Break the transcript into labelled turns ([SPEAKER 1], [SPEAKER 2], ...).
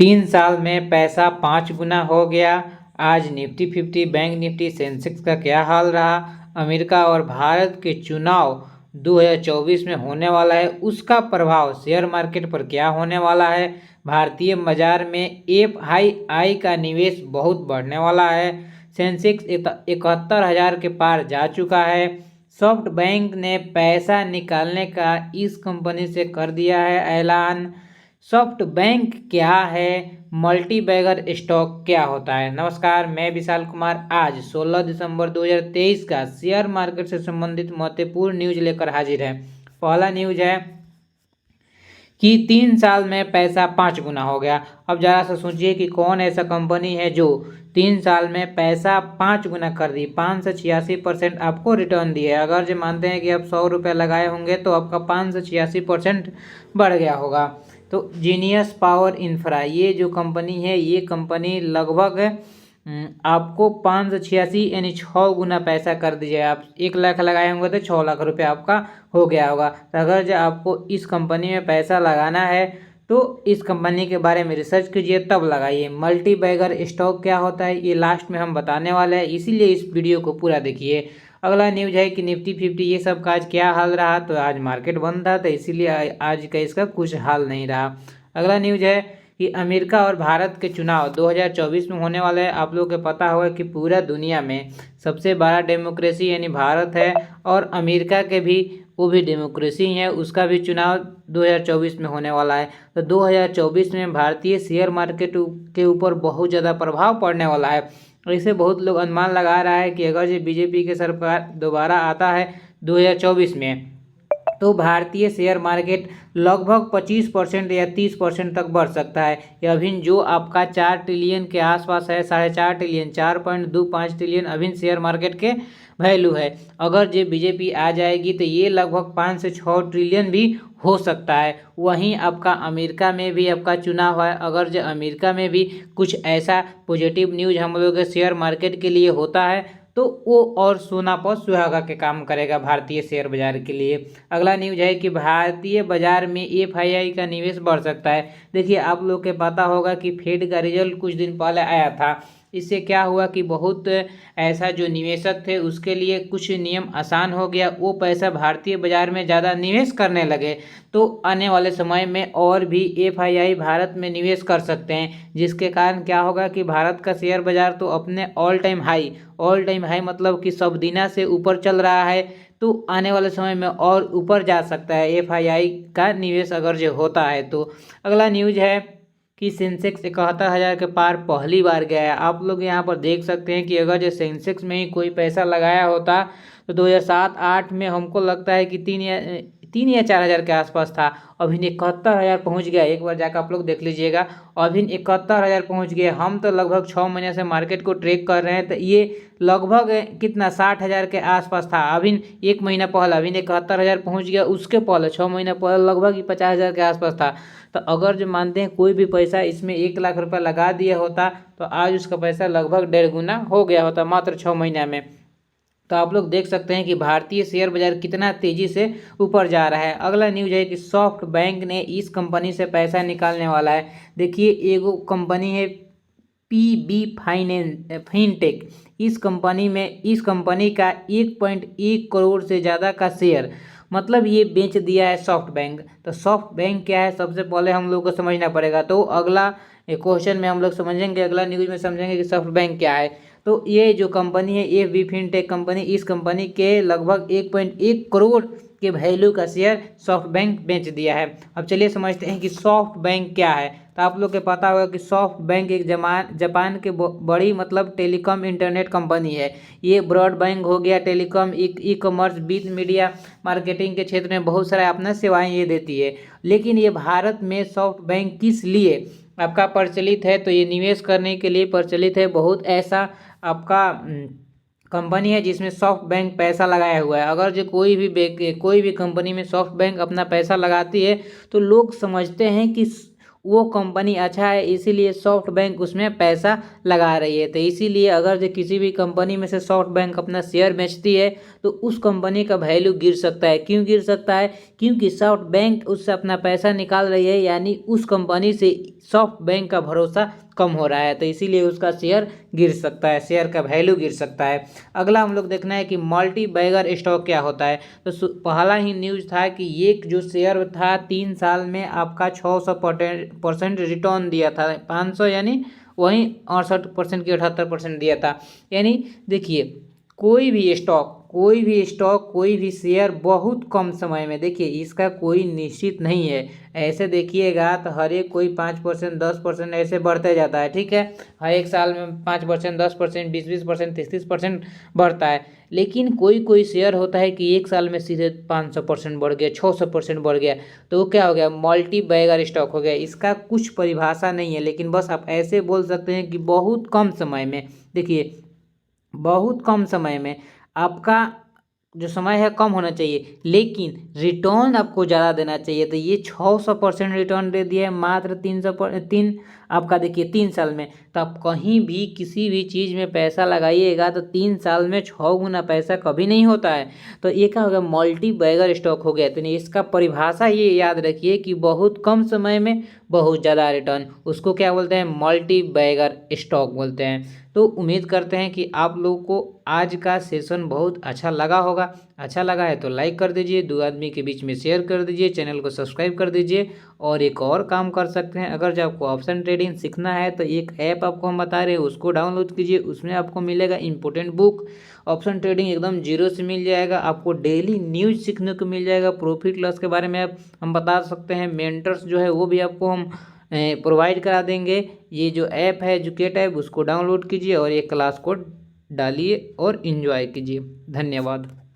[SPEAKER 1] 3 साल में पैसा 5 गुना हो गया। आज निफ्टी 50, बैंक निफ्टी, सेंसेक्स का क्या हाल रहा। अमेरिका और भारत के चुनाव 2024 में होने वाला है, उसका प्रभाव शेयर मार्केट पर क्या होने वाला है। भारतीय बाजार में एफआईआई का निवेश बहुत बढ़ने वाला है। सेंसेक्स 71,000 के पार जा चुका है। सॉफ्ट बैंक ने पैसा निकालने का इस कंपनी से कर दिया है ऐलान। सॉफ्ट बैंक क्या है, मल्टी बैगर स्टॉक क्या होता है। नमस्कार, मैं विशाल कुमार आज 16 दिसंबर 2023 का शेयर मार्केट से संबंधित महत्वपूर्ण न्यूज लेकर हाजिर है। पहला न्यूज है कि 3 साल में पैसा 5 गुना हो गया। अब जरा सा सोचिए कि कौन ऐसा कंपनी है जो 3 साल में पैसा 5 गुना कर दी, 586% आपको रिटर्न दिए। अगर जो मानते हैं कि आप 100 रुपये लगाए होंगे तो आपका 586% बढ़ गया होगा। तो जीनियस पावर इंफ्रा ये जो कंपनी है, ये कंपनी लगभग आपको 586 यानी 6 गुना पैसा कर दीजिए। आप 1 लाख लगाए होंगे तो 6 लाख रुपये आपका हो गया होगा। तो अगर जो आपको इस कंपनी में पैसा लगाना है तो इस कंपनी के बारे में रिसर्च कीजिए, तब लगाइए। मल्टी बैगर स्टॉक क्या होता है ये लास्ट में हम बताने वाले हैं, इसीलिए इस वीडियो को पूरा देखिए। अगला न्यूज है कि निफ्टी 50 ये सब का आज क्या हाल रहा। तो आज मार्केट बंद था तो इसीलिए आज का इसका कुछ हाल नहीं रहा। अगला न्यूज है कि अमेरिका और भारत के चुनाव 2024 में होने वाले हैं। आप लोगों को पता होगा कि पूरा दुनिया में सबसे बड़ा डेमोक्रेसी यानी भारत है, और अमेरिका के भी वो भी डेमोक्रेसी है, उसका भी चुनाव 2024 में होने वाला है। तो 2024 में भारतीय शेयर मार्केट के ऊपर बहुत ज़्यादा प्रभाव पड़ने वाला है। ऐसे बहुत लोग अनुमान लगा रहा है कि अगर ये बीजेपी के सरकार दोबारा आता है 2024 में, तो भारतीय शेयर मार्केट लगभग 25% या 30% तक बढ़ सकता है। या अभी जो आपका 4 ट्रिलियन के आसपास है, 4.5 ट्रिलियन, 4.25 ट्रिलियन अभी शेयर मार्केट के वैल्यू है। अगर जो बीजेपी आ जाएगी तो ये लगभग 5 से 6 ट्रिलियन भी हो सकता है। वहीं आपका अमेरिका में भी आपका चुनाव है। अगर जो अमेरिका में भी कुछ ऐसा पॉजिटिव न्यूज हम लोग के शेयर मार्केट के लिए होता है तो वो और सोना पर सुहागा के काम करेगा भारतीय शेयर बाजार के लिए। अगला न्यूज है कि भारतीय बाजार में एफआईआई का निवेश बढ़ सकता है। देखिए, आप लोग के पता होगा कि फेड का रिजल्ट कुछ दिन पहले आया था। इससे क्या हुआ कि बहुत ऐसा जो निवेशक थे उसके लिए कुछ नियम आसान हो गया, वो पैसा भारतीय बाजार में ज़्यादा निवेश करने लगे। तो आने वाले समय में और भी एफआईआई भारत में निवेश कर सकते हैं, जिसके कारण क्या होगा कि भारत का शेयर बाजार तो अपने ऑल टाइम हाई मतलब कि सब दिना से ऊपर चल रहा है। तो आने वाले समय में और ऊपर जा सकता है एफआईआई का निवेश अगर जो होता है तो। अगला न्यूज है कि सेंसेक्स 71,000 के पार पहली बार गया है। आप लोग यहाँ पर देख सकते हैं कि अगर जो सेंसेक्स में ही कोई पैसा लगाया होता तो 2007-8 में हमको लगता है कि 3 या 4 हज़ार के आसपास था। अभी 71,000 पहुँच गया। एक बार जाकर आप लोग देख लीजिएगा, अभी 71,000 पहुँच गए। हम तो लगभग 6 महीने से मार्केट को ट्रेक कर रहे हैं तो ये लगभग कितना 60,000 के आसपास था। अभी 1 महीना पहले अभी 71,000 पहुँच गया। उसके पहले 6 महीना पहले लगभग 50,000 के आसपास था। तो अगर जो मानते हैं कोई भी पैसा इसमें 1 लाख रुपया लगा दिया होता तो आज उसका पैसा लगभग 1.5 गुना हो गया होता मात्र 6 महीना में। तो आप लोग देख सकते हैं कि भारतीय शेयर बाजार कितना तेजी से ऊपर जा रहा है। अगला न्यूज है कि सॉफ्ट बैंक ने इस कंपनी से पैसा निकालने वाला है। देखिए, एगो कंपनी है पीबी फिनटेक। इस कंपनी का 1.1 करोड़ से ज़्यादा का शेयर मतलब ये बेच दिया है सॉफ्ट बैंक। तो सॉफ्ट बैंक क्या है सबसे पहले हम लोग को समझना पड़ेगा। तो अगला क्वेश्चन में हम लोग समझेंगे, अगला न्यूज में समझेंगे कि सॉफ्ट बैंक क्या है। तो ये जो कंपनी है एफबी फिनटेक कंपनी, इस कंपनी के लगभग 1.1 करोड़ के वैल्यू का शेयर सॉफ्ट बैंक बेच दिया है। अब चलिए समझते हैं कि सॉफ्ट बैंक क्या है। तो आप लोग को पता होगा कि सॉफ्ट बैंक एक जापान के बड़ी मतलब टेलीकॉम इंटरनेट कंपनी है। ये ब्रॉडबैंड हो गया, टेलीकॉम, ई कॉमर्स, वित्त, मीडिया, मार्केटिंग के क्षेत्र में बहुत सारे अपना सेवाएं ये देती है। लेकिन ये भारत में सॉफ्ट बैंक किस लिए आपका प्रचलित है, तो ये निवेश करने के लिए प्रचलित है। बहुत ऐसा आपका कंपनी है जिसमें सॉफ्ट बैंक पैसा लगाया हुआ है। अगर जो कोई भी कंपनी में सॉफ्ट बैंक अपना पैसा लगाती है तो लोग समझते हैं कि वो कंपनी अच्छा है, इसीलिए सॉफ्ट बैंक उसमें पैसा लगा रही है। तो इसीलिए अगर जो किसी भी कंपनी में से सॉफ्ट बैंक अपना शेयर बेचती है तो उस कंपनी का वैल्यू गिर सकता है। क्यों गिर सकता है? क्योंकि सॉफ्ट बैंक उससे अपना पैसा निकाल रही है, यानी उस कंपनी से सॉफ्ट बैंक का भरोसा कम हो रहा है, तो इसीलिए उसका शेयर गिर सकता है, शेयर का वैल्यू गिर सकता है। अगला हम लोग देखना है कि मल्टी बैगर स्टॉक क्या होता है। तो पहला ही न्यूज था कि ये जो शेयर था 3 साल में आपका 600% रिटर्न दिया था, 500 यानी वहीं 68% की 78% दिया था। यानी देखिए कोई भी शेयर बहुत कम समय में, देखिए इसका कोई निश्चित नहीं है। ऐसे देखिएगा तो हर एक कोई 5%, 10% ऐसे बढ़ते जाता है, ठीक है। हर एक साल में 5%, 10%, 20% 30% बढ़ता है। लेकिन कोई कोई शेयर होता है कि एक साल में सीधे 500% बढ़ गया, 600% बढ़ गया, तो वो क्या हो गया? मल्टी बैगर स्टॉक हो गया। इसका कुछ परिभाषा नहीं है, लेकिन बस आप ऐसे बोल सकते हैं कि बहुत कम समय में, देखिए बहुत कम समय में आपका जो समय है कम होना चाहिए, लेकिन रिटर्न आपको ज़्यादा देना चाहिए। तो ये 600% रिटर्न दे दिया है मात्र 3 आपका देखिए 3 साल में। तो आप कहीं भी किसी भी चीज़ में पैसा लगाइएगा तो 3 साल में 6 गुना पैसा कभी नहीं होता है। तो ये क्या हो गया? मल्टी बैगर स्टॉक हो गया। तो इसका परिभाषा ये याद रखिए कि बहुत कम समय में बहुत ज़्यादा रिटर्न, उसको क्या बोलते हैं? मल्टी बैगर स्टॉक बोलते हैं। तो उम्मीद करते हैं कि आप लोगों को आज का सेशन बहुत अच्छा लगा होगा। अच्छा लगा है तो लाइक कर दीजिए, 2 आदमी के बीच में शेयर कर दीजिए, चैनल को सब्सक्राइब कर दीजिए। और एक और काम कर सकते हैं, अगर जो आपको ऑप्शन ट्रेडिंग सीखना है तो एक ऐप आपको हम बता रहे हैं, उसको डाउनलोड कीजिए। उसमें आपको मिलेगा इंपॉर्टेंट बुक, ऑप्शन ट्रेडिंग एकदम जीरो से मिल जाएगा। आपको डेली न्यूज सीखने को मिल जाएगा, प्रॉफिट लॉस के बारे में हम बता सकते हैं। मेंटर्स जो है वो भी आपको हम प्रोवाइड करा देंगे। ये जो ऐप है एजुकेट ऐप, उसको डाउनलोड कीजिए और ये क्लास को डालिए और इन्जॉय कीजिए। धन्यवाद।